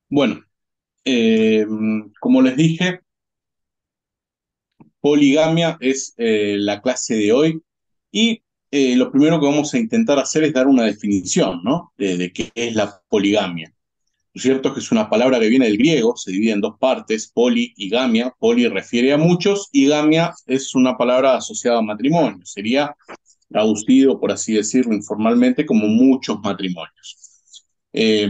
Bueno, eh, como les dije, poligamia es la clase de hoy y lo primero que vamos a intentar hacer es dar una definición, ¿no? De qué es la poligamia. Lo cierto es que es una palabra que viene del griego, se divide en dos partes, poli y gamia. Poli refiere a muchos y gamia es una palabra asociada a matrimonio. Sería traducido, por así decirlo informalmente, como muchos matrimonios. Eh,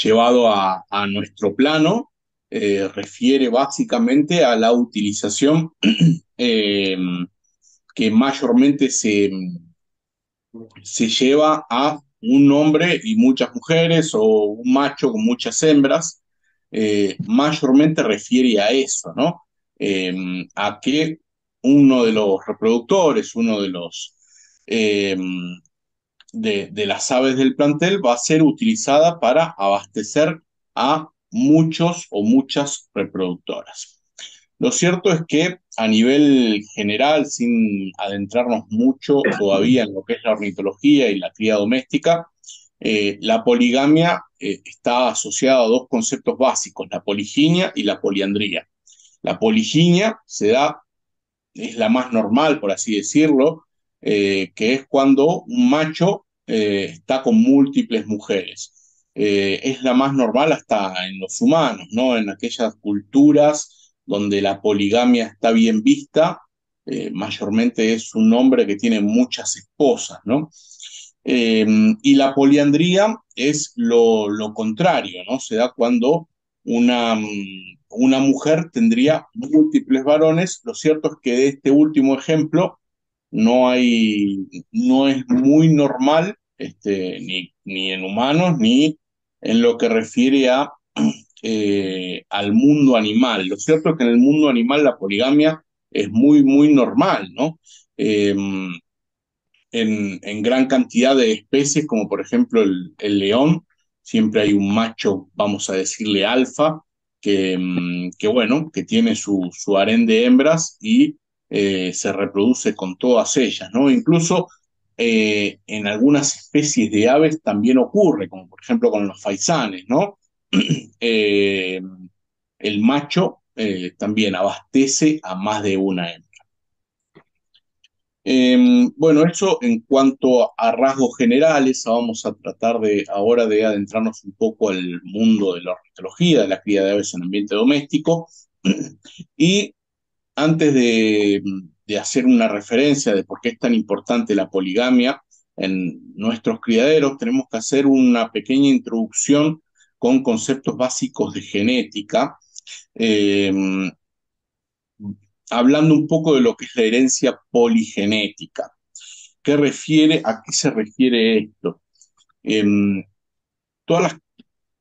Llevado a nuestro plano, refiere básicamente a la utilización eh, que mayormente se lleva a un hombre y muchas mujeres o un macho con muchas hembras. Mayormente refiere a eso, ¿no? A que uno de los reproductores, uno de los eh, de las aves del plantel va a ser utilizada para abastecer a muchos o muchas reproductoras. Lo cierto es que a nivel general, sin adentrarnos mucho todavía en lo que es la ornitología y la cría doméstica, la poligamia está asociada a dos conceptos básicos, la poliginia y la poliandría. La poliginia se da, es la más normal, por así decirlo, que es cuando un macho está con múltiples mujeres. Es la más normal hasta en los humanos, ¿no? En aquellas culturas donde la poligamia está bien vista, mayormente es un hombre que tiene muchas esposas, ¿no? Eh, y la poliandría es lo contrario, ¿no? Se da cuando una mujer tendría múltiples varones. Lo cierto es que de este último ejemplo no es muy normal, ni en humanos, ni en lo que refiere al mundo animal. Lo cierto es que en el mundo animal la poligamia es muy, muy normal, ¿no? Eh, en gran cantidad de especies, como por ejemplo el león, siempre hay un macho, vamos a decirle alfa, que bueno, que tiene su harén de hembras y se reproduce con todas ellas, ¿no? Incluso en algunas especies de aves también ocurre, como por ejemplo con los faisanes, ¿no? Eh, el macho también abastece a más de una hembra. Bueno, eso en cuanto a rasgos generales, vamos a tratar de ahora de adentrarnos un poco al mundo de la ornitología, de la cría de aves en ambiente doméstico. Y antes de hacer una referencia de por qué es tan importante la poligamia en nuestros criaderos, tenemos que hacer una pequeña introducción con conceptos básicos de genética. Eh, Hablando un poco de lo que es la herencia poligenética. ¿A qué se refiere esto? Em, todas, las,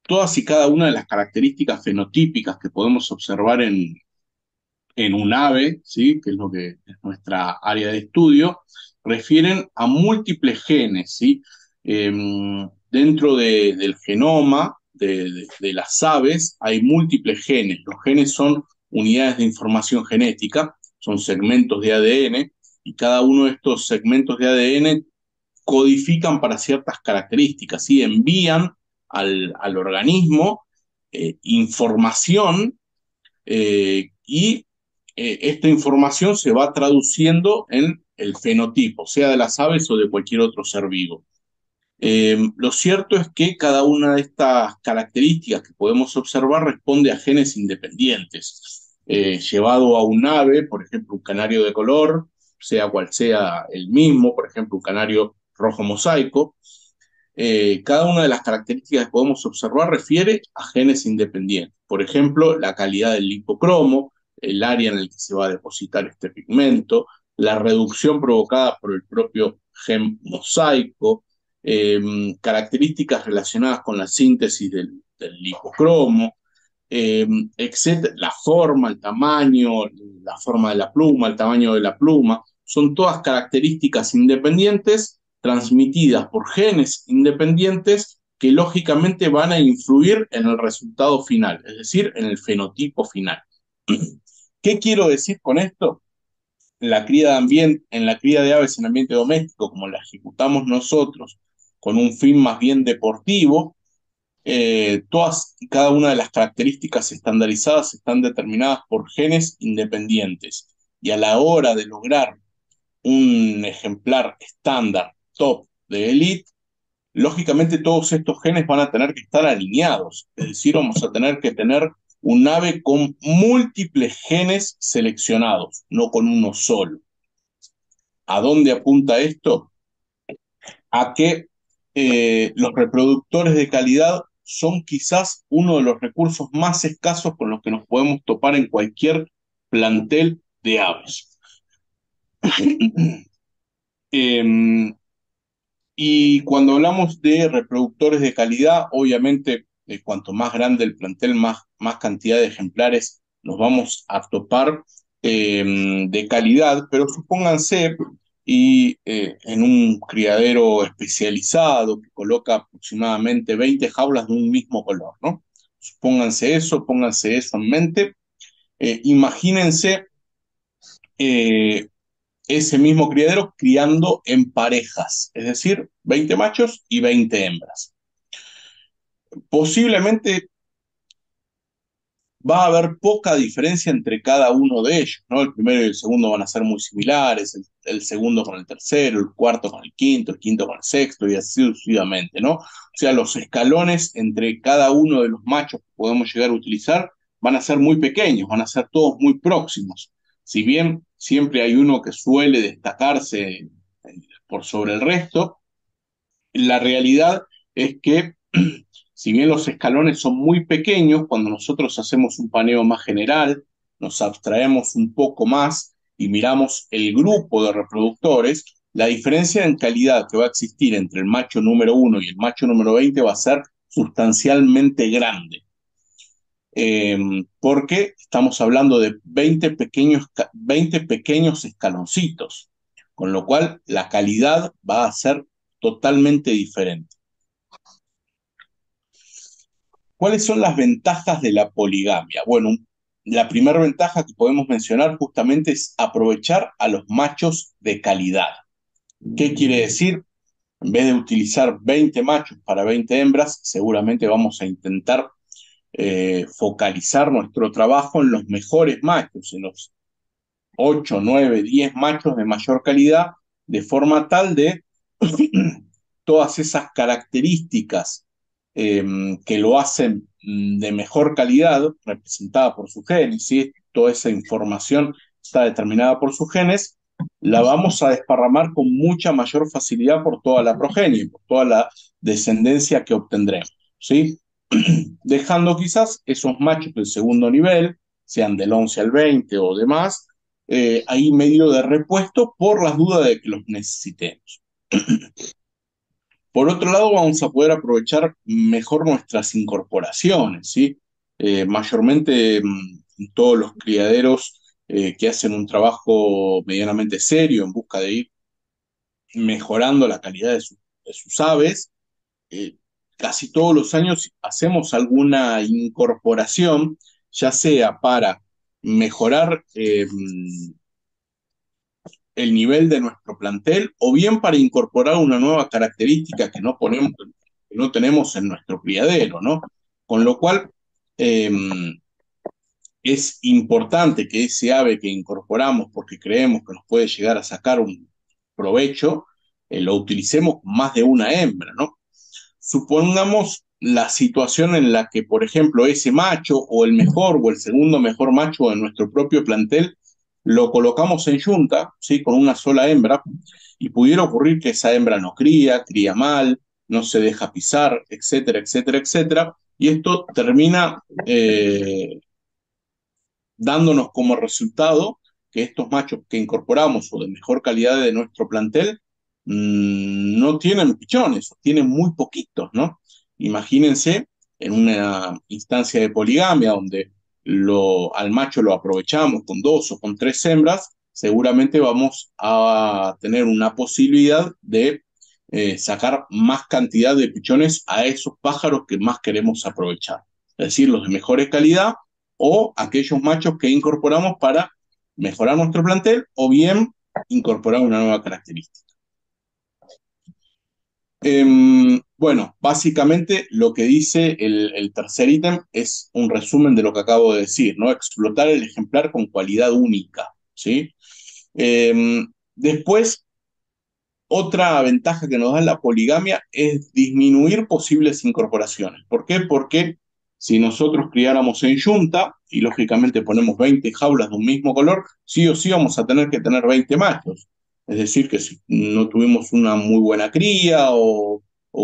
Todas y cada una de las características fenotípicas que podemos observar en un ave, ¿sí? Que es lo que es nuestra área de estudio, refieren a múltiples genes, ¿sí? Dentro del genoma de las aves hay múltiples genes. Los genes son unidades de información genética, son segmentos de ADN, y cada uno de estos segmentos de ADN codifican para ciertas características, ¿sí? Envían al organismo información y esta información se va traduciendo en el fenotipo, sea de las aves o de cualquier otro ser vivo. Lo cierto es que cada una de estas características que podemos observar responde a genes independientes. Llevado a un ave, por ejemplo, un canario de color, sea cual sea el mismo, por ejemplo, un canario rojo mosaico, cada una de las características que podemos observar refiere a genes independientes. Por ejemplo, la calidad del lipocromo, el área en el que se va a depositar este pigmento, la reducción provocada por el propio gen mosaico, características relacionadas con la síntesis del lipocromo, eh, etcétera, la forma, el tamaño, la forma de la pluma, el tamaño de la pluma, son todas características independientes transmitidas por genes independientes que lógicamente van a influir en el resultado final, es decir, en el fenotipo final. ¿Qué quiero decir con esto? En la cría de aves en ambiente doméstico, como la ejecutamos nosotros, con un fin más bien deportivo, Todas y cada una de las características estandarizadas están determinadas por genes independientes. Y a la hora de lograr un ejemplar estándar top de elite, lógicamente todos estos genes van a tener que estar alineados. Es decir, vamos a tener que tener un ave con múltiples genes seleccionados, no con uno solo. ¿A dónde apunta esto? A que los reproductores de calidad son quizás uno de los recursos más escasos con los que nos podemos topar en cualquier plantel de aves. Eh, y cuando hablamos de reproductores de calidad, obviamente, cuanto más grande el plantel, más cantidad de ejemplares nos vamos a topar de calidad, pero supónganse, en un criadero especializado que coloca aproximadamente 20 jaulas de un mismo color, ¿no? Pónganse eso en mente. Imagínense eh, ese mismo criadero criando en parejas, es decir, 20 machos y 20 hembras. Posiblemente va a haber poca diferencia entre cada uno de ellos, ¿no? El primero y el segundo van a ser muy similares, el segundo con el tercero, el cuarto con el quinto con el sexto y así sucesivamente, ¿no? O sea, los escalones entre cada uno de los machos que podemos llegar a utilizar van a ser muy pequeños, van a ser todos muy próximos. Si bien siempre hay uno que suele destacarse por sobre el resto, la realidad es que, si bien los escalones son muy pequeños, cuando nosotros hacemos un paneo más general, nos abstraemos un poco más y miramos el grupo de reproductores, la diferencia en calidad que va a existir entre el macho número 1 y el macho número 20 va a ser sustancialmente grande. Porque estamos hablando de 20 pequeños escaloncitos, con lo cual la calidad va a ser totalmente diferente. ¿Cuáles son las ventajas de la poligamia? Bueno, la primera ventaja que podemos mencionar justamente es aprovechar a los machos de calidad. ¿Qué quiere decir? En vez de utilizar 20 machos para 20 hembras, seguramente vamos a intentar focalizar nuestro trabajo en los mejores machos, en los 8, 9, 10 machos de mayor calidad, de forma tal de todas esas características que lo hacen de mejor calidad, representada por sus genes, ¿sí? Toda esa información está determinada por sus genes, la vamos a desparramar con mucha mayor facilidad por toda la progenie, por toda la descendencia que obtendremos, ¿sí? Dejando quizás esos machos del segundo nivel, sean del 11 al 20 o demás, ahí medio de repuesto por las dudas de que los necesitemos. Por otro lado, vamos a poder aprovechar mejor nuestras incorporaciones, ¿sí? Mayormente todos los criaderos que hacen un trabajo medianamente serio en busca de ir mejorando la calidad de sus aves, eh, casi todos los años hacemos alguna incorporación, ya sea para mejorar el nivel de nuestro plantel o bien para incorporar una nueva característica que no tenemos en nuestro criadero, ¿no? Con lo cual, eh, es importante que ese ave que incorporamos porque creemos que nos puede llegar a sacar un provecho, lo utilicemos con más de una hembra, ¿no? Supongamos la situación en la que, por ejemplo, ese macho o el mejor o el segundo mejor macho de nuestro propio plantel lo colocamos en yunta, ¿sí? Con una sola hembra, y pudiera ocurrir que esa hembra no cría mal, no se deja pisar, etcétera, etcétera, etcétera, y esto termina dándonos como resultado que estos machos que incorporamos o de mejor calidad de nuestro plantel no tienen pichones, tienen muy poquitos, ¿no? Imagínense en una instancia de poligamia donde al macho lo aprovechamos con 2 o con 3 hembras, seguramente vamos a tener una posibilidad de sacar más cantidad de pichones a esos pájaros que más queremos aprovechar. Es decir, los de mejor calidad o aquellos machos que incorporamos para mejorar nuestro plantel o bien incorporar una nueva característica. Bueno, básicamente lo que dice el tercer ítem es un resumen de lo que acabo de decir, ¿no? Explotar el ejemplar con cualidad única, ¿sí? Eh, Después, otra ventaja que nos da la poligamia es disminuir posibles incorporaciones. ¿Por qué? Porque si nosotros criáramos en yunta y lógicamente ponemos 20 jaulas de un mismo color, sí o sí vamos a tener que tener 20 machos. Es decir, que si no tuvimos una muy buena cría o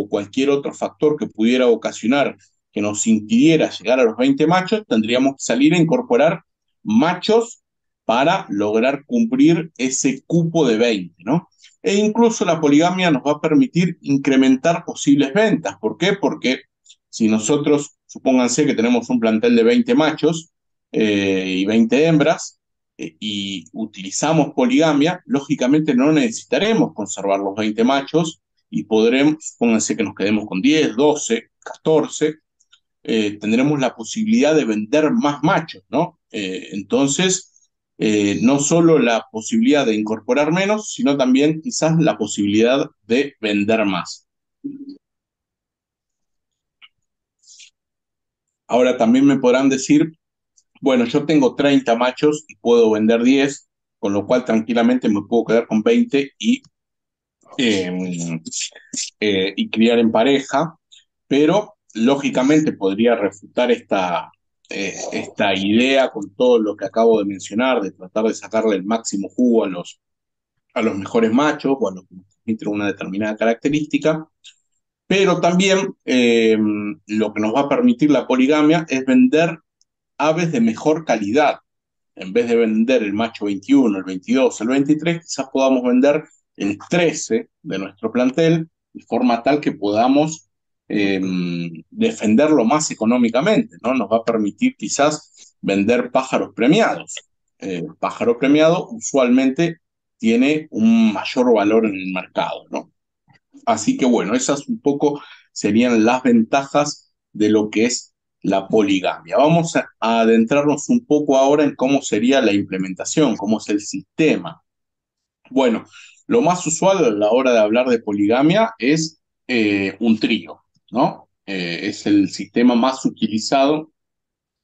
cualquier otro factor que pudiera ocasionar que nos impidiera llegar a los 20 machos, tendríamos que salir a incorporar machos para lograr cumplir ese cupo de 20, ¿no? E incluso la poligamia nos va a permitir incrementar posibles ventas. ¿Por qué? Porque si nosotros, supónganse que tenemos un plantel de 20 machos y 20 hembras, y utilizamos poligamia, lógicamente no necesitaremos conservar los 20 machos y podremos, supónganse que nos quedemos con 10, 12, 14, tendremos la posibilidad de vender más machos, ¿no? Entonces, no solo la posibilidad de incorporar menos, sino también quizás la posibilidad de vender más. Ahora también me podrán decir, bueno, yo tengo 30 machos y puedo vender 10, con lo cual tranquilamente me puedo quedar con 20 eh, y criar en pareja, pero lógicamente podría refutar esta idea con todo lo que acabo de mencionar, de tratar de sacarle el máximo jugo a los mejores machos o a los que nos transmiten una determinada característica, pero también lo que nos va a permitir la poligamia es vender aves de mejor calidad. En vez de vender el macho 21, el 22, el 23, quizás podamos vender el 13 de nuestro plantel, de forma tal que podamos eh, defenderlo más económicamente, ¿no? Nos va a permitir quizás vender pájaros premiados. Pájaro premiado usualmente tiene un mayor valor en el mercado, ¿no? Así que bueno, esas un poco serían las ventajas de lo que es la poligamia. Vamos a adentrarnos un poco ahora en cómo sería la implementación, cómo es el sistema. Bueno, lo más usual a la hora de hablar de poligamia es un trío, ¿no? Es el sistema más utilizado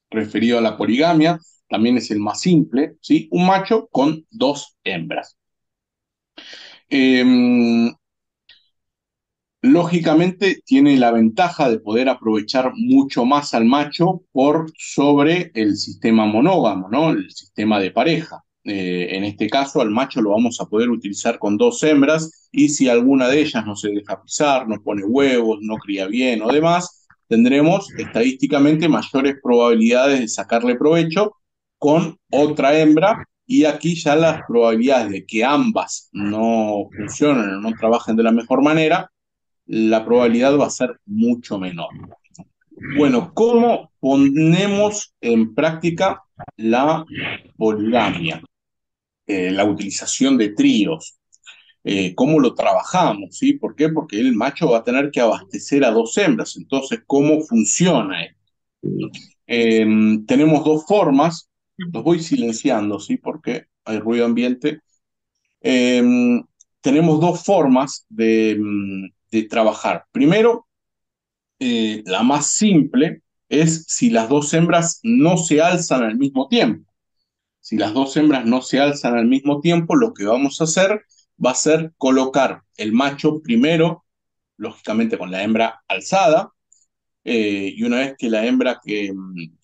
referido a la poligamia, también es el más simple, ¿sí? Un macho con dos hembras. Eh, Lógicamente tiene la ventaja de poder aprovechar mucho más al macho por sobre el sistema monógamo, ¿no? El sistema de pareja. En este caso, al macho lo vamos a poder utilizar con dos hembras y si alguna de ellas no se deja pisar, no pone huevos, no cría bien o demás, tendremos estadísticamente mayores probabilidades de sacarle provecho con otra hembra y aquí ya las probabilidades de que ambas no funcionen o no trabajen de la mejor manera la probabilidad va a ser mucho menor. Bueno, ¿cómo ponemos en práctica la poligamia? La utilización de tríos. ¿Cómo lo trabajamos? ¿Sí? ¿Por qué? Porque el macho va a tener que abastecer a dos hembras. Entonces, ¿cómo funciona esto? Tenemos dos formas. Los voy silenciando, ¿sí? Porque hay ruido ambiente. Eh, Tenemos dos formas de trabajar. Primero, la más simple es si las dos hembras no se alzan al mismo tiempo. Si las dos hembras no se alzan al mismo tiempo, lo que vamos a hacer va a ser colocar el macho primero, lógicamente con la hembra alzada, y una vez que la hembra que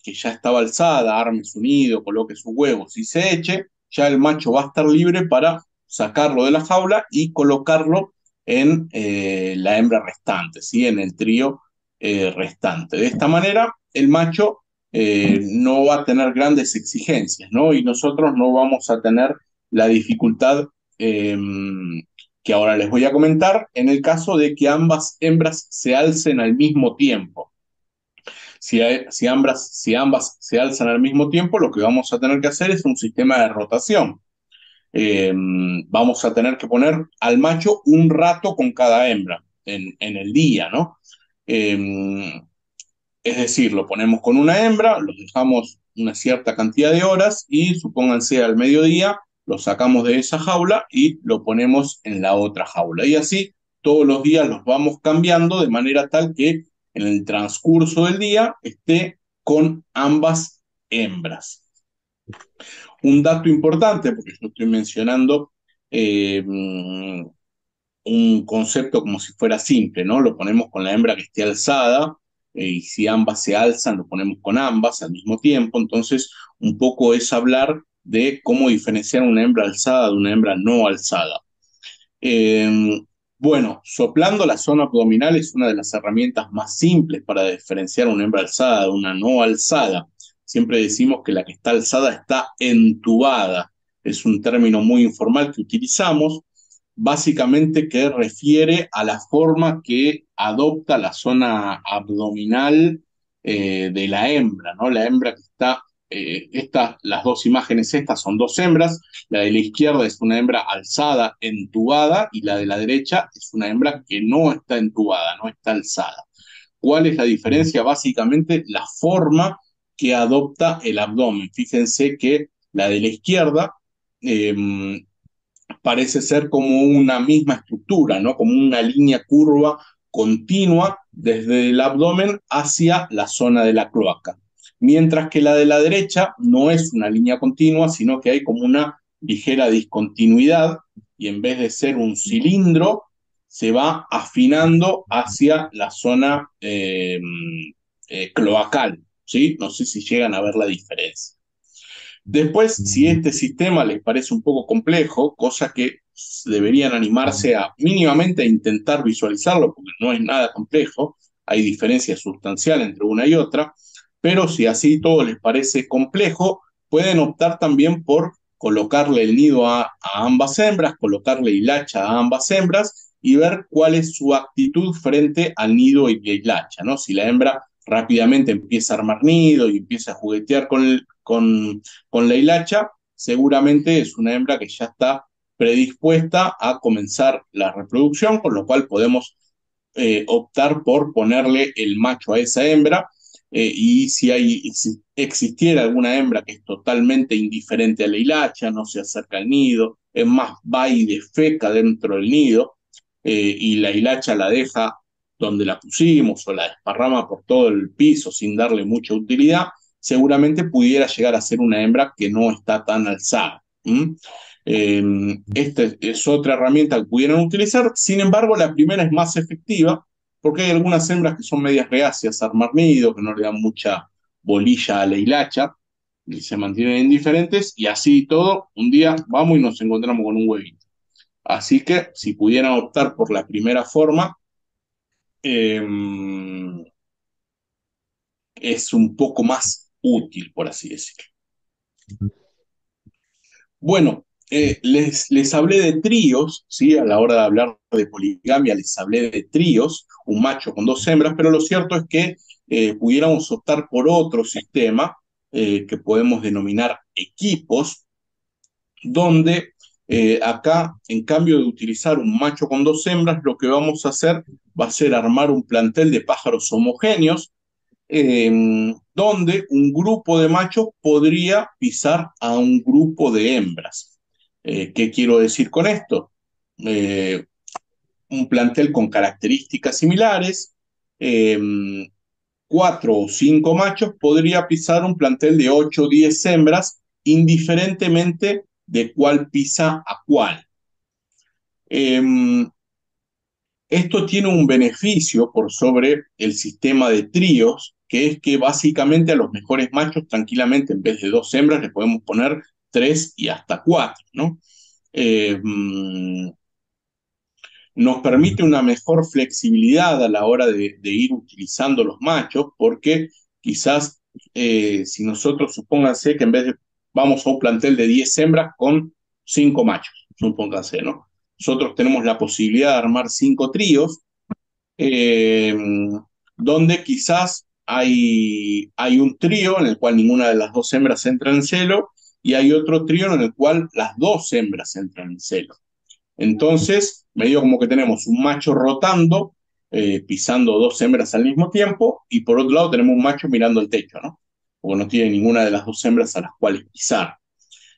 ya estaba alzada arme su nido, coloque sus huevos y se eche, ya el macho va a estar libre para sacarlo de la jaula y colocarlo en la hembra restante, ¿sí? En el trío restante. De esta manera, el macho no va a tener grandes exigencias, ¿no? Y nosotros no vamos a tener la dificultad eh, que ahora les voy a comentar en el caso de que ambas hembras se alcen al mismo tiempo. Si ambas se alzan al mismo tiempo, lo que vamos a tener que hacer es un sistema de rotación. Eh, Vamos a tener que poner al macho un rato con cada hembra en el día, ¿no? Eh, es decir, lo ponemos con una hembra, lo dejamos una cierta cantidad de horas y supónganse al mediodía, lo sacamos de esa jaula y lo ponemos en la otra jaula. Y así todos los días los vamos cambiando de manera tal que en el transcurso del día esté con ambas hembras. Un dato importante, porque yo estoy mencionando un concepto como si fuera simple, ¿no? Lo ponemos con la hembra que esté alzada, y si ambas se alzan, lo ponemos con ambas al mismo tiempo. Entonces, un poco es hablar de cómo diferenciar una hembra alzada de una hembra no alzada. Eh, bueno, soplando la zona abdominal es una de las herramientas más simples para diferenciar una hembra alzada de una no alzada. Siempre decimos que la que está alzada está entubada. Es un término muy informal que utilizamos, básicamente que refiere a la forma que adopta la zona abdominal de la hembra, ¿no? La hembra que está, las dos imágenes estas son dos hembras, la de la izquierda es una hembra alzada, entubada, y la de la derecha es una hembra que no está entubada, no está alzada. ¿Cuál es la diferencia? Básicamente la forma que adopta el abdomen. Fíjense que la de la izquierda parece ser como una misma estructura, ¿no? Como una línea curva continua desde el abdomen hacia la zona de la cloaca. Mientras que la de la derecha no es una línea continua, sino que hay como una ligera discontinuidad y en vez de ser un cilindro, se va afinando hacia la zona cloacal, ¿sí? No sé si llegan a ver la diferencia. Después, si este sistema les parece un poco complejo, cosa que deberían animarse a mínimamente a intentar visualizarlo, porque no es nada complejo, hay diferencias sustanciales entre una y otra, pero si así todo les parece complejo, pueden optar también por colocarle el nido a ambas hembras, colocarle hilacha a ambas hembras y ver cuál es su actitud frente al nido y la hilacha, ¿no? Si la hembra rápidamente empieza a armar nido y empieza a juguetear con la hilacha, seguramente es una hembra que ya está predispuesta a comenzar la reproducción, con lo cual podemos optar por ponerle el macho a esa hembra. Y si existiera alguna hembra que es totalmente indiferente a la hilacha, no se acerca al nido, es más, va y defeca dentro del nido, y la hilacha la deja donde la pusimos o la desparrama por todo el piso sin darle mucha utilidad, seguramente pudiera llegar a ser una hembra que no está tan alzada. Esta es otra herramienta que pudieran utilizar, sin embargo, la primera es más efectiva porque hay algunas hembras que son medias reacias a armar nido, que no le dan mucha bolilla a la hilacha y se mantienen indiferentes, y así todo, un día vamos y nos encontramos con un huevito. Así que si pudieran optar por la primera forma, eh, es un poco más útil, por así decirlo. Bueno, les hablé de tríos, ¿sí? A la hora de hablar de poligamia les hablé de tríos, un macho con dos hembras, pero lo cierto es que pudiéramos optar por otro sistema que podemos denominar equipos, donde acá, en cambio de utilizar un macho con dos hembras, lo que vamos a hacer va a ser armar un plantel de pájaros homogéneos, donde un grupo de machos podría pisar a un grupo de hembras. ¿Qué quiero decir con esto? Eh, un plantel con características similares, eh, cuatro o cinco machos podría pisar un plantel de 8 o 10 hembras, indiferentemente de cuál pisa a cuál. Esto tiene un beneficio por sobre el sistema de tríos, que es que básicamente a los mejores machos tranquilamente en vez de dos hembras le podemos poner tres y hasta cuatro, ¿no? Eh, Nos permite una mejor flexibilidad a la hora de ir utilizando los machos, porque quizás si nosotros, supónganse que en vez de, vamos a un plantel de 10 hembras con 5 machos, supónganse, ¿no? Nosotros tenemos la posibilidad de armar 5 tríos, eh, donde quizás hay un trío en el cual ninguna de las dos hembras entra en celo y hay otro trío en el cual las dos hembras entran en celo. Entonces, medio como que tenemos un macho rotando, pisando dos hembras al mismo tiempo, y por otro lado tenemos un macho mirando el techo, ¿no? Porque no tiene ninguna de las dos hembras a las cuales pisar.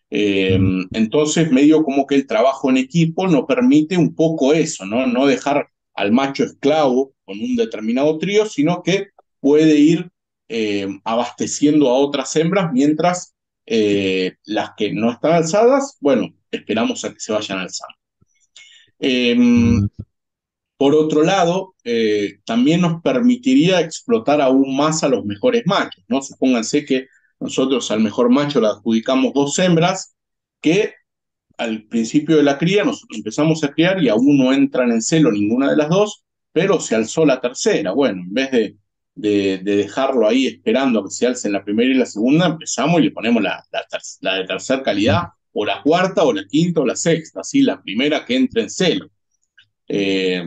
Entonces, medio como que el trabajo en equipo nos permite un poco eso, ¿no? No dejar al macho esclavo con un determinado trío, sino que puede ir abasteciendo a otras hembras mientras las que no están alzadas, bueno, esperamos a que se vayan alzando. Eh, por otro lado, también nos permitiría explotar aún más a los mejores machos, ¿no? Supónganse que nosotros al mejor macho le adjudicamos dos hembras que al principio de la cría nosotros empezamos a criar y aún no entran en celo ninguna de las dos, pero se alzó la tercera. Bueno, en vez de dejarlo ahí esperando a que se alcen la primera y la segunda, empezamos y le ponemos la de tercera calidad, o la cuarta, o la quinta, o la sexta, así la primera que entre en celo. Eh,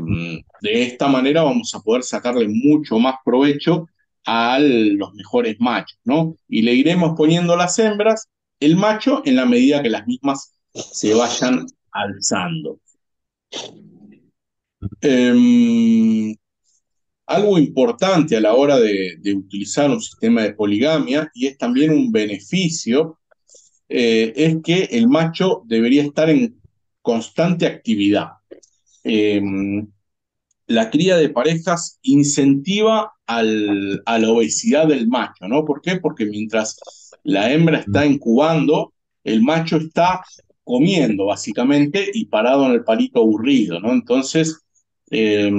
de esta manera vamos a poder sacarle mucho más provecho a los mejores machos, ¿no? Y le iremos poniendo las hembras, el macho, en la medida que las mismas se vayan alzando. Eh, Algo importante a la hora de utilizar un sistema de poligamia, y es también un beneficio, es que el macho debería estar en constante actividad. Eh, la cría de parejas incentiva a la obesidad del macho, ¿no? ¿Por qué? Porque mientras la hembra está incubando, el macho está comiendo, básicamente, y parado en el palito aburrido, ¿no? Entonces, eh,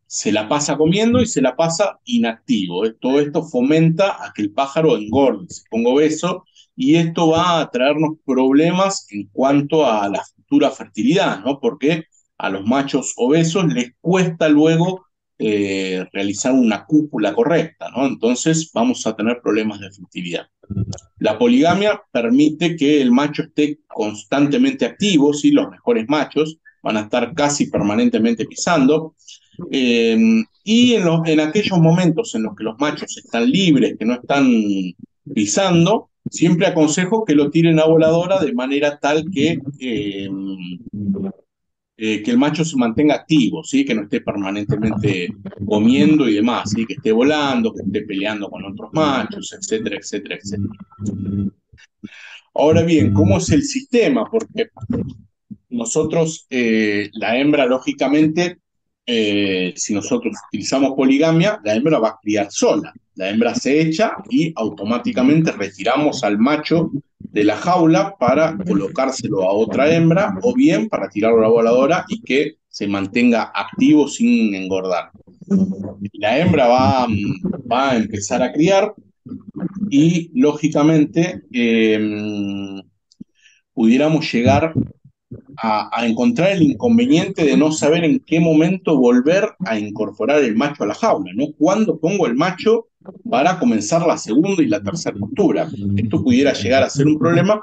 se la pasa comiendo y se la pasa inactivo. Todo esto fomenta a que el pájaro engorde, se ponga obeso, y esto va a traernos problemas en cuanto a la futura fertilidad, ¿no? Porque a los machos obesos les cuesta luego realizar una cúpula correcta, ¿no? Entonces vamos a tener problemas de fertilidad. La poligamia permite que el macho esté constantemente activo, ¿sí? Los mejores machos van a estar casi permanentemente pisando, eh, y en aquellos momentos en los que los machos están libres, que no están pisando, siempre aconsejo que lo tiren a voladora de manera tal que el macho se mantenga activo, ¿sí? Que no esté permanentemente comiendo y demás, ¿sí? Que esté volando, que esté peleando con otros machos, etcétera, etcétera, etcétera. Ahora bien, ¿cómo es el sistema? Porque nosotros, la hembra, lógicamente, si nosotros utilizamos poligamia, la hembra va a criar sola. La hembra se echa y automáticamente retiramos al macho de la jaula para colocárselo a otra hembra o bien para tirarlo a la voladora y que se mantenga activo sin engordar. La hembra va a empezar a criar y lógicamente pudiéramos llegar a encontrar el inconveniente de no saber en qué momento volver a incorporar el macho a la jaula, ¿no? ¿Cuándo pongo el macho para comenzar la segunda y la tercera postura? Esto pudiera llegar a ser un problema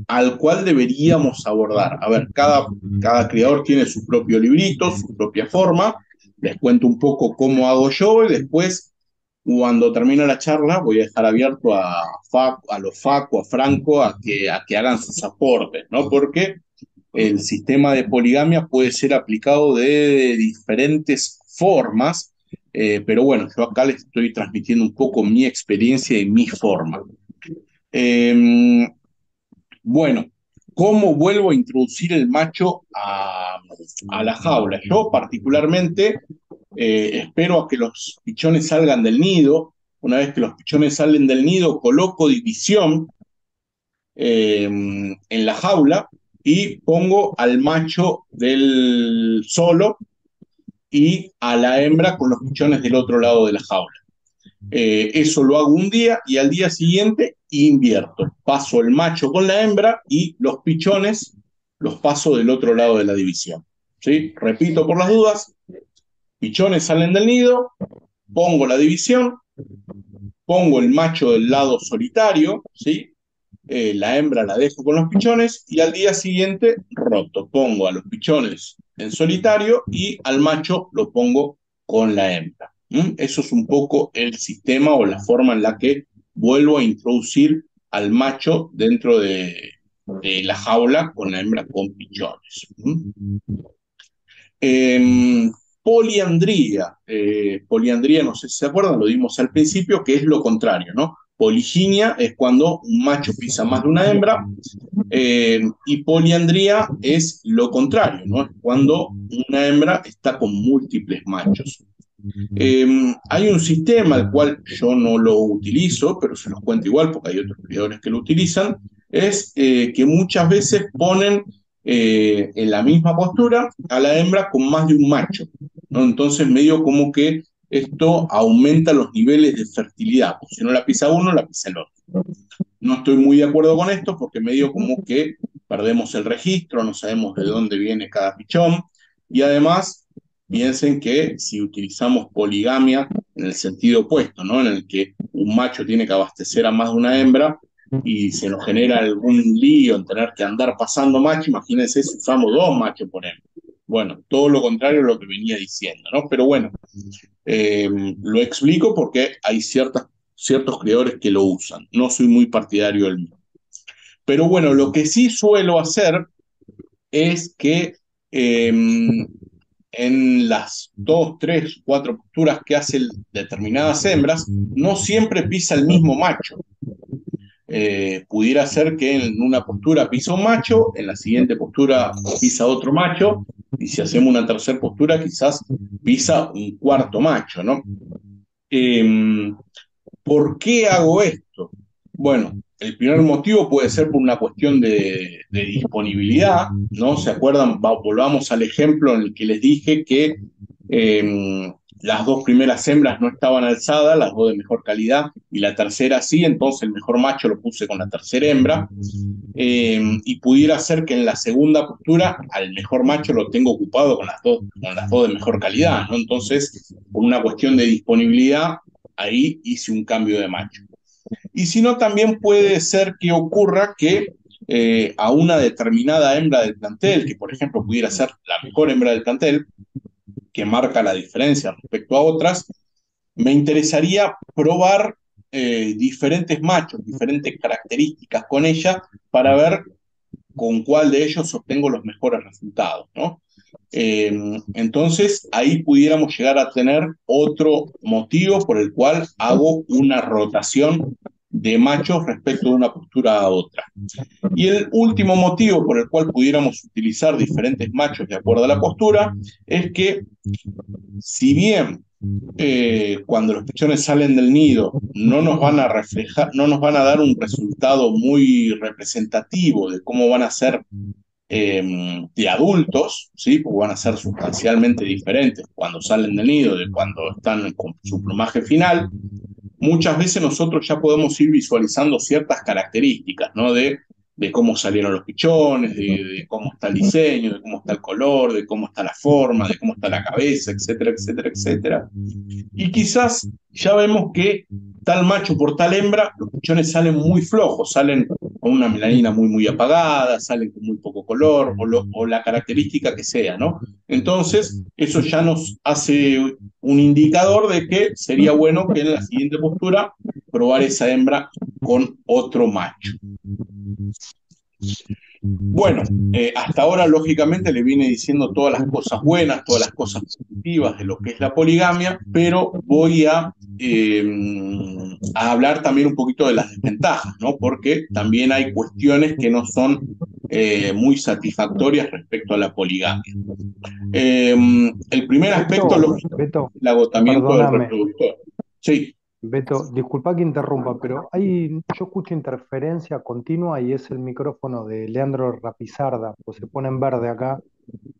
al cual deberíamos abordar. A ver, cada criador tiene su propio librito, su propia forma. Les cuento un poco cómo hago yo y después, cuando termine la charla, voy a dejar abierto a los Facu, a Franco, a que hagan sus aportes, ¿no? Porque el sistema de poligamia puede ser aplicado de diferentes formas, pero bueno, yo acá les estoy transmitiendo un poco mi experiencia y mi forma. Eh, bueno, ¿cómo vuelvo a introducir el macho a la jaula? Yo particularmente espero a que los pichones salgan del nido. Una vez que los pichones salen del nido, coloco división en la jaula y pongo al macho del solo y a la hembra con los pichones del otro lado de la jaula. Eso lo hago un día y al día siguiente invierto. Paso el macho con la hembra y los pichones los paso del otro lado de la división. ¿Sí? Repito por las dudas, pichones salen del nido, pongo la división, pongo el macho del lado solitario, ¿sí? La hembra la dejo con los pichones y al día siguiente roto. Pongo a los pichones en solitario y al macho lo pongo con la hembra. Eso es un poco el sistema o la forma en la que vuelvo a introducir al macho dentro de la jaula con la hembra con pichones. Eh, poliandría. Poliandría, no sé si se acuerdan, lo dimos al principio, que es lo contrario, ¿no? Poliginia es cuando un macho pisa más de una hembra, y poliandría es lo contrario, ¿no? Es cuando una hembra está con múltiples machos. Hay un sistema al cual yo no lo utilizo, pero se los cuento igual porque hay otros criadores que lo utilizan, es que muchas veces ponen en la misma postura a la hembra con más de un macho, ¿no? Entonces medio como que esto aumenta los niveles de fertilidad, porque si no la pisa uno, la pisa el otro. No estoy muy de acuerdo con esto porque medio como que perdemos el registro, no sabemos de dónde viene cada pichón, y además piensen que si utilizamos poligamia en el sentido opuesto, ¿no? En el que un macho tiene que abastecer a más de una hembra y se nos genera algún lío en tener que andar pasando macho, imagínense si usamos dos machos por hembra. Bueno, todo lo contrario a lo que venía diciendo, ¿no? Pero bueno, lo explico porque hay ciertos creadores que lo usan. No soy muy partidario del mío. Pero bueno, lo que sí suelo hacer es que en las dos, tres, cuatro posturas que hacen determinadas hembras, no siempre pisa el mismo macho. Pudiera ser que en una postura pisa un macho, en la siguiente postura pisa otro macho, y si hacemos una tercera postura, quizás pisa un cuarto macho, ¿no? Eh, ¿Por qué hago esto? Bueno, el primer motivo puede ser por una cuestión de disponibilidad, ¿no? ¿Se acuerdan? Volvamos al ejemplo en el que les dije que las dos primeras hembras no estaban alzadas, las dos de mejor calidad, y la tercera sí, entonces el mejor macho lo puse con la tercera hembra, y pudiera ser que en la segunda postura al mejor macho lo tengo ocupado con las dos de mejor calidad, ¿no? Entonces, por una cuestión de disponibilidad, ahí hice un cambio de macho. Y si no, también puede ser que ocurra que a una determinada hembra del plantel, que por ejemplo pudiera ser la mejor hembra del plantel, que marca la diferencia respecto a otras, me interesaría probar diferentes machos, diferentes características con ella para ver con cuál de ellos obtengo los mejores resultados, ¿no? Entonces, ahí pudiéramos llegar a tener otro motivo por el cual hago una rotación de machos respecto de una postura a otra. Y el último motivo por el cual pudiéramos utilizar diferentes machos de acuerdo a la postura es que si bien cuando los pichones salen del nido no nos van a reflejar, no nos van a dar un resultado muy representativo de cómo van a ser de adultos, ¿sí? Porque van a ser sustancialmente diferentes cuando salen del nido de cuando están con su plumaje final. Muchas veces nosotros ya podemos ir visualizando ciertas características, ¿no? De cómo salieron los pichones, de cómo está el diseño, de cómo está el color, de cómo está la forma, de cómo está la cabeza, etcétera, etcétera, etcétera. Y quizás ya vemos que tal macho por tal hembra, los pichones salen muy flojos, salen con una melanina muy, muy apagada, salen con muy poco color, o la característica que sea, ¿no? Entonces, eso ya nos hace un indicador de que sería bueno que en la siguiente postura probar esa hembra con otro macho. Bueno, hasta ahora lógicamente le vine diciendo todas las cosas buenas, todas las cosas positivas de lo que es la poligamia, pero voy a hablar también un poquito de las desventajas, ¿no? Porque también hay cuestiones que no son muy satisfactorias respecto a la poligamia. Eh, el primer aspecto, lógicamente, Beto, es el agotamiento del perdóname, reproductor. Sí, Beto, disculpa que interrumpa, pero yo escucho interferencia continua y es el micrófono de Leandro Rapizarda, pues se pone en verde acá,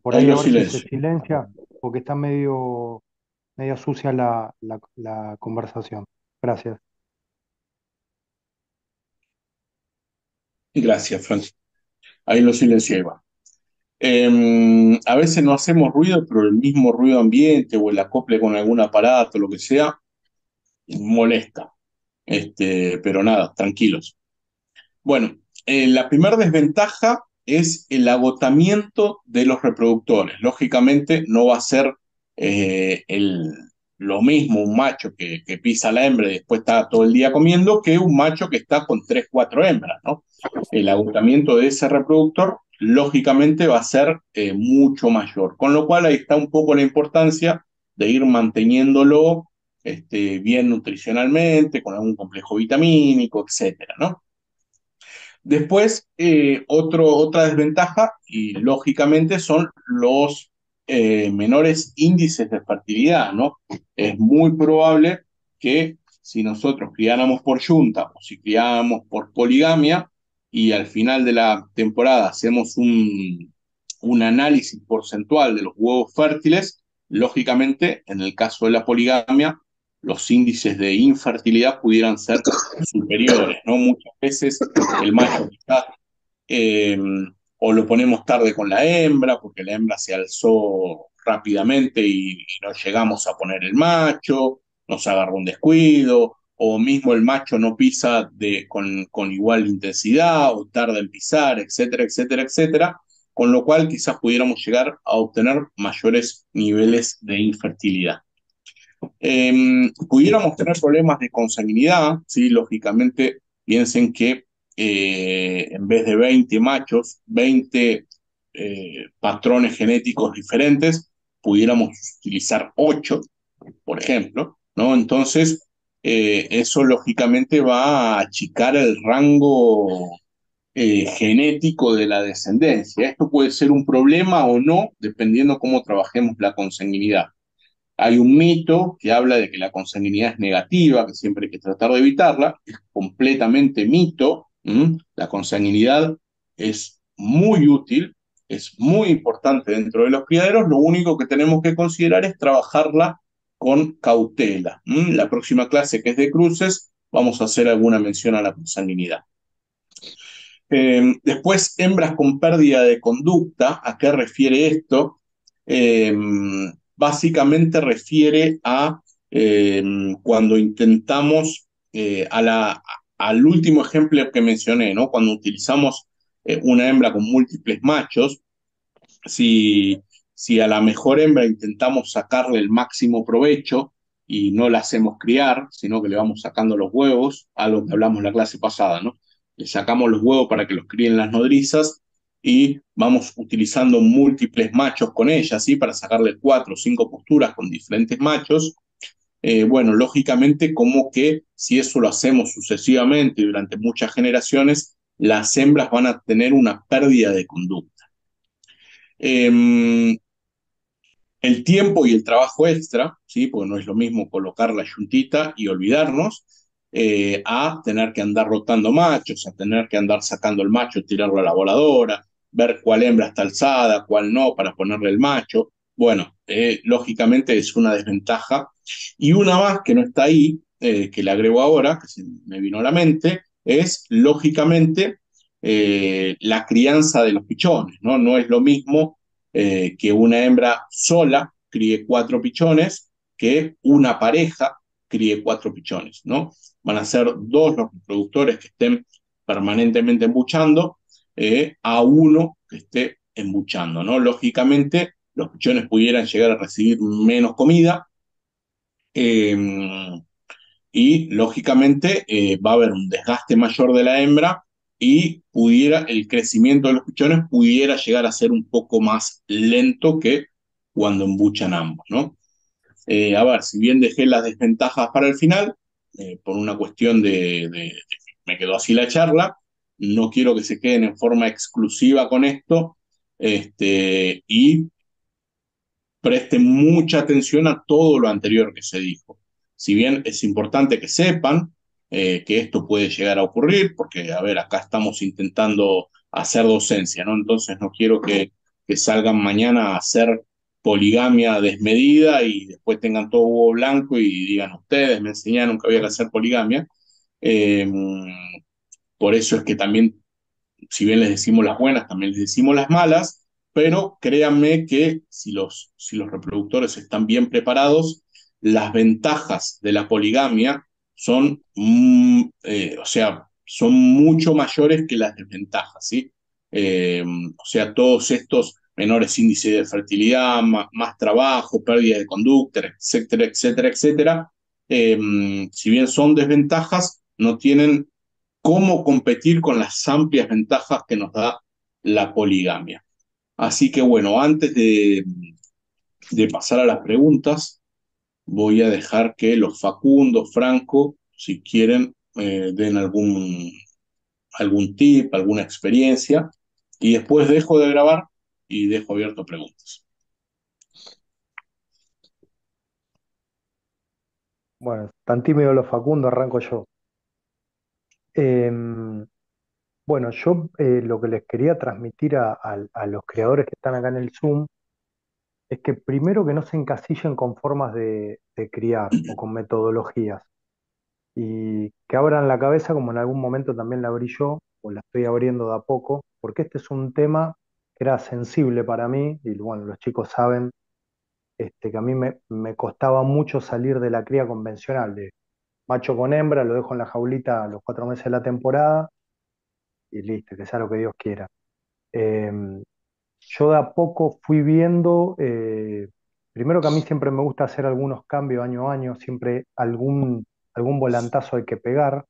por ahí ahí a lo ver si se silencio. silencia, porque está medio sucia la conversación. Gracias. Gracias, Frank. Ahí lo silencié, Iván. A veces no hacemos ruido, pero el mismo ruido ambiente o el acople con algún aparato, lo que sea, molesta. Pero nada, tranquilos. Bueno, la primera desventaja es el agotamiento de los reproductores. Lógicamente no va a ser eh, el, lo mismo un macho que pisa la hembra y después está todo el día comiendo que un macho que está con tres, cuatro hembras, ¿no? El agotamiento de ese reproductor lógicamente va a ser mucho mayor. Con lo cual ahí está un poco la importancia de ir manteniéndolo bien nutricionalmente, con algún complejo vitamínico, etcétera, ¿no? Después, otra desventaja, y lógicamente, son los menores índices de fertilidad, ¿no? Es muy probable que si nosotros criáramos por yunta o si criáramos por poligamia y al final de la temporada hacemos un análisis porcentual de los huevos fértiles, lógicamente, en el caso de la poligamia, los índices de infertilidad pudieran ser superiores, ¿no? Muchas veces el macho quizás eh, o lo ponemos tarde con la hembra, porque la hembra se alzó rápidamente y no llegamos a poner el macho, nos agarró un descuido, o mismo el macho no pisa con igual intensidad, o tarda en pisar, etcétera, etcétera, etcétera, con lo cual quizás pudiéramos llegar a obtener mayores niveles de infertilidad. Pudiéramos tener problemas de consanguinidad, ¿sí? Lógicamente, piensen que en vez de 20 machos, 20 patrones genéticos diferentes, pudiéramos utilizar 8, por ejemplo, ¿no? Entonces, eso lógicamente va a achicar el rango genético de la descendencia. Esto puede ser un problema o no, dependiendo cómo trabajemos la consanguinidad. Hay un mito que habla de que la consanguinidad es negativa, que siempre hay que tratar de evitarla. Es completamente mito. La consanguinidad es muy útil, es muy importante dentro de los criaderos. Lo único que tenemos que considerar es trabajarla con cautela. La próxima clase, que es de cruces, vamos a hacer alguna mención a la consanguinidad. Después, hembras con pérdida de conducta. ¿A qué refiere esto? Eh, Básicamente refiere a eh, cuando intentamos, al último ejemplo que mencioné, ¿no? Cuando utilizamos una hembra con múltiples machos, si, si a la mejor hembra intentamos sacarle el máximo provecho y no la hacemos criar, sino que le vamos sacando los huevos, algo que hablamos en la clase pasada, ¿no? Le sacamos los huevos para que los críen las nodrizas y vamos utilizando múltiples machos con ellas, ¿sí? Para sacarle 4 o 5 posturas con diferentes machos. Bueno, lógicamente, como que si eso lo hacemos sucesivamente durante muchas generaciones, las hembras van a tener una pérdida de conducta. Eh, el tiempo y el trabajo extra, ¿sí? Porque no es lo mismo colocar la yuntita y olvidarnos, a tener que andar rotando machos, a tener que andar sacando el macho, tirarlo a la voladora, ver cuál hembra está alzada, cuál no, para ponerle el macho. Bueno, lógicamente es una desventaja. Y una más que no está ahí, que le agrego ahora, que se me vino a la mente, es lógicamente la crianza de los pichones, ¿no? No es lo mismo que una hembra sola críe 4 pichones que una pareja críe 4 pichones, ¿no? Van a ser dos los reproductores que estén permanentemente embuchando a uno que esté embuchando, ¿no? Lógicamente, los pichones pudieran llegar a recibir menos comida, eh, y lógicamente va a haber un desgaste mayor de la hembra y el crecimiento de los pichones pudiera llegar a ser un poco más lento que cuando embuchan ambos, ¿no? A ver, si bien dejé las desventajas para el final, por una cuestión me quedó así la charla, no quiero que se queden en forma exclusiva con esto, y presten mucha atención a todo lo anterior que se dijo. Si bien es importante que sepan que esto puede llegar a ocurrir, porque, a ver, acá estamos intentando hacer docencia, ¿no? Entonces no quiero que salgan mañana a hacer poligamia desmedida y después tengan todo huevo blanco y digan, ustedes me enseñaron que había que hacer poligamia. Eh, por eso es que también, si bien les decimos las buenas, también les decimos las malas, pero créanme que si los reproductores están bien preparados, las ventajas de la poligamia son, o sea, son mucho mayores que las desventajas, ¿sí? O sea, todos estos menores índices de fertilidad, más trabajo, pérdida de conducta, etcétera, etcétera, etcétera, si bien son desventajas, no tienen cómo competir con las amplias ventajas que nos da la poligamia. Así que bueno, antes de pasar a las preguntas, voy a dejar que los Facundo, Franco, si quieren, den algún tip, alguna experiencia, y después dejo de grabar y dejo abierto preguntas. Bueno, tan tímido los Facundo, arranco yo. Em, bueno, yo lo que les quería transmitir a los creadores que están acá en el Zoom es que primero que no se encasillen con formas de criar o con metodologías y que abran la cabeza como en algún momento también la abrí yo o la estoy abriendo de a poco, porque este es un tema que era sensible para mí y bueno, los chicos saben que a mí me costaba mucho salir de la cría convencional, de macho con hembra, lo dejo en la jaulita a los 4 meses de la temporada y listo, que sea lo que Dios quiera. Eh, yo de a poco fui viendo, primero que a mí siempre me gusta hacer algunos cambios año a año, siempre algún volantazo hay que pegar.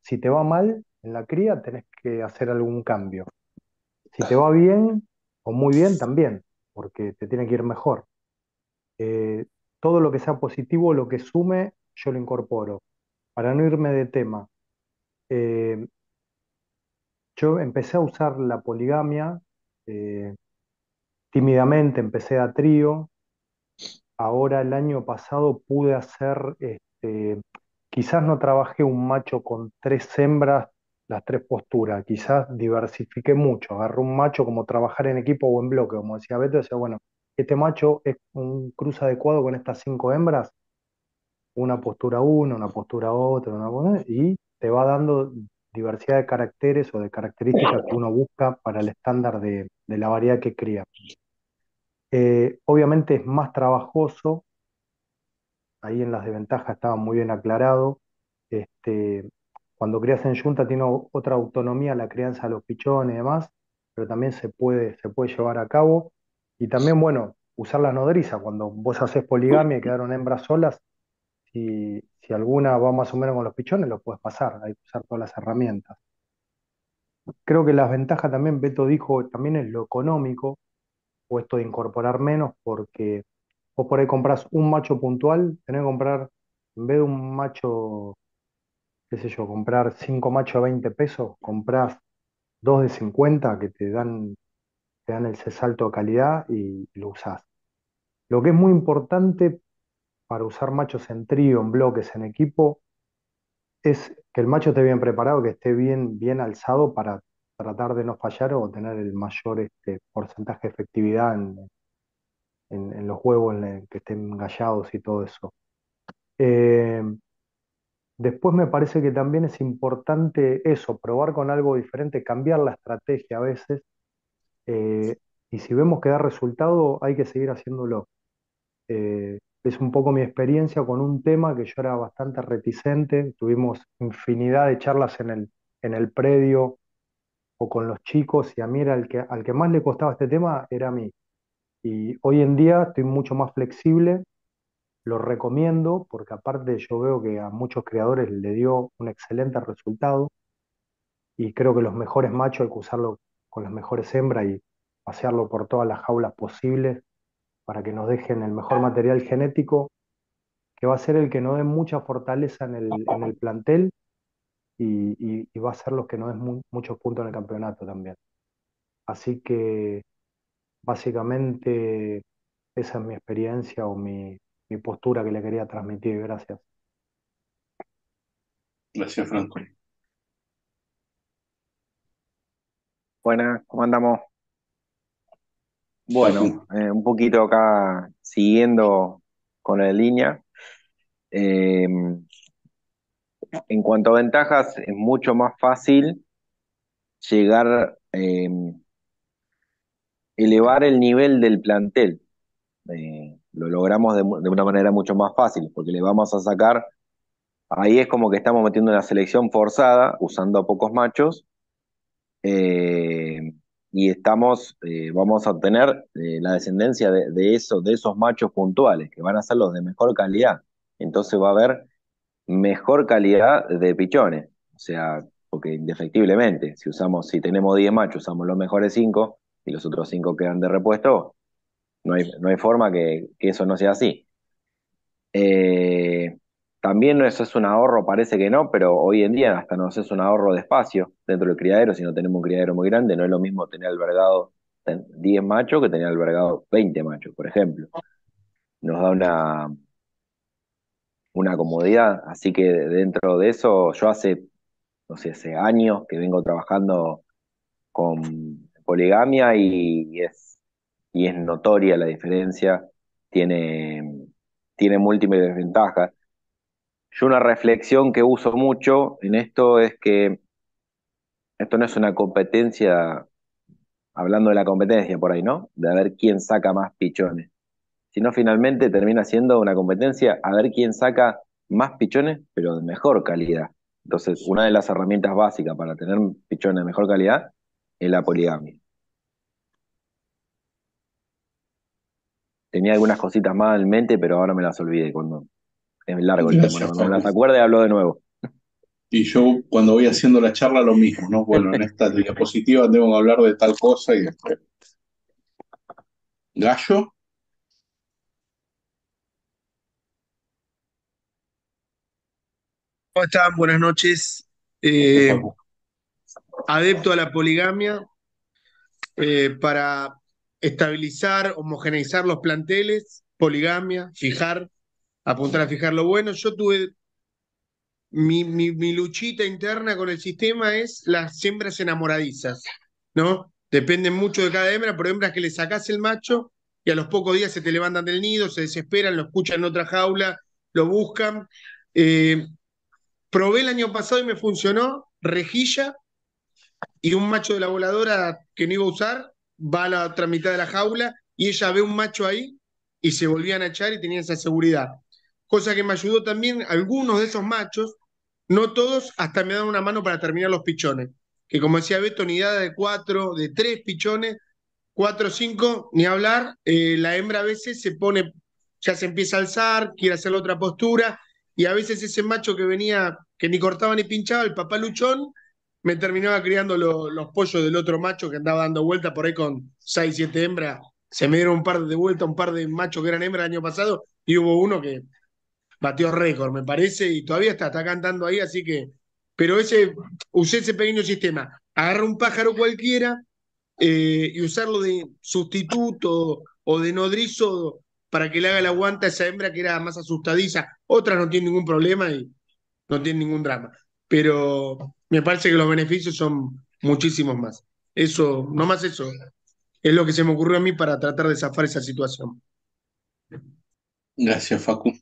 Si te va mal en la cría, tenés que hacer algún cambio. Si te va bien o muy bien, también, porque te tiene que ir mejor. Eh, todo lo que sea positivo, lo que sume, yo lo incorporo. Para no irme de tema, eh, yo empecé a usar la poligamia, eh, tímidamente empecé a trío. Ahora el año pasado pude hacer, quizás no trabajé un macho con 3 hembras, las 3 posturas, quizás diversifiqué mucho, agarré un macho como trabajar en equipo o en bloque, como decía Beto, decía, bueno, este macho es un cruce adecuado con estas 5 hembras, una postura uno, una postura otra, y te va dando diversidad de caracteres o de características que uno busca para el estándar de la variedad que cría. Obviamente es más trabajoso, ahí en las desventajas estaba muy bien aclarado. Este, cuando crías en yunta tiene otra autonomía la crianza de los pichones y demás, pero también se puede llevar a cabo. Y también, bueno, usar la nodriza. Cuando vos haces poligamia y quedaron hembras solas, si alguna va más o menos con los pichones, lo puedes pasar. Hay que usar todas las herramientas. Creo que las ventajas también, Beto dijo, también es lo económico, o esto de incorporar menos, porque vos por ahí compras un macho puntual, tenés que comprar, en vez de un macho, qué sé yo, comprar 5 machos a 20 pesos, comprás dos de 50 que te dan ese salto de calidad y lo usás. Lo que es muy importante para usar machos en trío, en bloques, en equipo, es que el macho esté bien preparado, que esté bien, bien alzado para tratar de no fallar o tener el mayor porcentaje de efectividad en los huevos que estén engallados y todo eso. Eh, Después me parece que también es importante eso, probar con algo diferente, cambiar la estrategia a veces, y si vemos que da resultado, hay que seguir haciéndolo. Es un poco mi experiencia con un tema que yo era bastante reticente, tuvimos infinidad de charlas en el predio o con los chicos, y a mí era al que más le costaba este tema, era a mí. Y hoy en día estoy mucho más flexible, lo recomiendo porque aparte yo veo que a muchos creadores le dio un excelente resultado y creo que los mejores machos hay que usarlo con las mejores hembras y pasearlo por todas las jaulas posibles para que nos dejen el mejor material genético, que va a ser el que nos dé mucha fortaleza en el plantel y va a ser los que nos den muchos puntos en el campeonato también. Así que básicamente esa es mi experiencia o mi postura que le quería transmitir. Gracias. Gracias, Franco. Buenas, ¿cómo andamos? Facu. Bueno, un poquito acá siguiendo con la línea. Eh, en cuanto a ventajas, es mucho más fácil llegar, elevar el nivel del plantel. Lo logramos de una manera mucho más fácil, porque le vamos a sacar, ahí es como que estamos metiendo una selección forzada, usando a pocos machos, eh, y vamos a obtener la descendencia de esos machos puntuales, que van a ser los de mejor calidad. Entonces va a haber mejor calidad de pichones. O sea, porque indefectiblemente, si tenemos 10 machos, usamos los mejores 5 y los otros 5 quedan de repuesto, no hay forma que eso no sea así. Eh, También eso es un ahorro, parece que no, pero hoy en día hasta nos es un ahorro de espacio dentro del criadero. Si no tenemos un criadero muy grande, no es lo mismo tener albergado 10 machos que tener albergado 20 machos, por ejemplo. Nos da una comodidad, así que dentro de eso, yo hace, no sé, hace años que vengo trabajando con poligamia y es notoria la diferencia, tiene, tiene múltiples ventajas. Yo una reflexión que uso mucho en esto es que esto no es una competencia, hablando de la competencia por ahí, ¿no? De a ver quién saca más pichones, sino finalmente termina siendo una competencia a ver quién saca más pichones, pero de mejor calidad. Entonces, una de las herramientas básicas para tener pichones de mejor calidad es la poligamia. Tenía algunas cositas más en mente, pero ahora me las olvidé cuando es largo el tema, ¿no? Gracias, Cuando me las Facu. acuerde hablo de nuevo. Y yo cuando voy haciendo la charla lo mismo, ¿no? Bueno, en esta diapositiva tengo que hablar de tal cosa y después. Gallo, ¿Cómo están? Buenas noches. este Eh, Facu. Adepto a la poligamia para estabilizar, homogeneizar los planteles, poligamia, fijar, apuntar a fijar lo bueno. Yo tuve mi luchita interna con el sistema es las hembras enamoradizas, ¿no? Dependen mucho de cada hembra, pero hembras que le sacás el macho y a los pocos días se te levantan del nido, se desesperan, lo escuchan en otra jaula, lo buscan. Eh, Probé el año pasado y me funcionó, rejilla y un macho de la voladora que no iba a usar va a la otra mitad de la jaula y ella ve un macho ahí y se volvían a echar y tenía esa seguridad. Cosa que me ayudó también algunos de esos machos, no todos, hasta me dan una mano para terminar los pichones. Que como decía Beto, nidada de cuatro, de tres pichones, cuatro o cinco, ni hablar. La hembra a veces se pone, ya se empieza a alzar, quiere hacer la otra postura, y a veces ese macho que venía, que ni cortaba ni pinchaba, el papá luchón, me terminaba criando los pollos del otro macho que andaba dando vuelta por ahí con seis, siete hembras. Se me dieron un par de vueltas, un par de machos que eran hembras el año pasado, y hubo uno que batió récord, me parece, y todavía está cantando ahí, así que, pero usé ese pequeño sistema. Agarra un pájaro cualquiera y usarlo de sustituto o de nodrizo para que le haga el aguante a esa hembra que era más asustadiza. Otras no tienen ningún problema y no tienen ningún drama. Pero me parece que los beneficios son muchísimos más. Eso, no más eso, es lo que se me ocurrió a mí para tratar de zafar esa situación. Gracias, Facu.